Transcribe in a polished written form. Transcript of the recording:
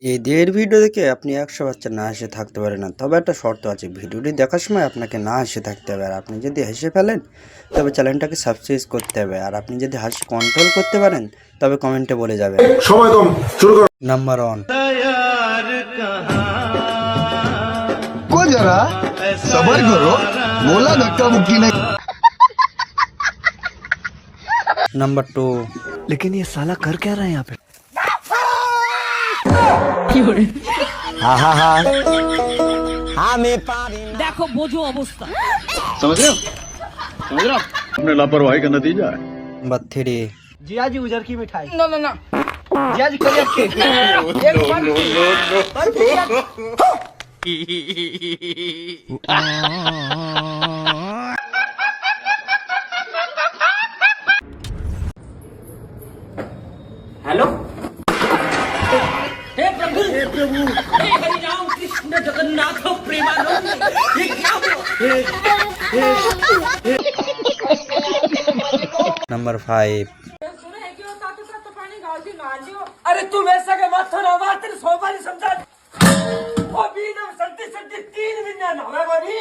এদের ভিডিও দেখে আপনি ১০০% না হেসে থাকতে পারেন না। তবে একটা শর্ত আছে, ভিডিওটি দেখার সময় আপনাকে না হেসে থাকতে হবে। আর আপনি যদি হেসে ফেলেন তবে চ্যানেলটাকে সাবস্ক্রাইব করতে হবে। আর আপনি যদি হাসি কন্ট্রোল করতে পারেন তবে কমেন্টে বলে যাবেন। সময় কম, শুরু করো। নাম্বার 1। को जरा सबर करो, बोला धक्का मुक्की नहीं। নাম্বার 2। लेकिन ये साला कर क्या रहा है यहाँ पे? দেখো বোঝো অবস্থা। समझ रहे हो? अपने लापरवाही का नतीजा है। নাম্বার 3। जिया जी उजर की मिठाई। না না না जिया जी करियर की। हेलो हे प्रभु हे हरि राम कृष्ण जगन्नाथ प्रेमानंद ये क्या हुआ? নাম্বার 5। अरे तू वैसा के मत हो रहा तेरे सोबारी समझा ओ बीना संति संति 3 महीना नहावे बनी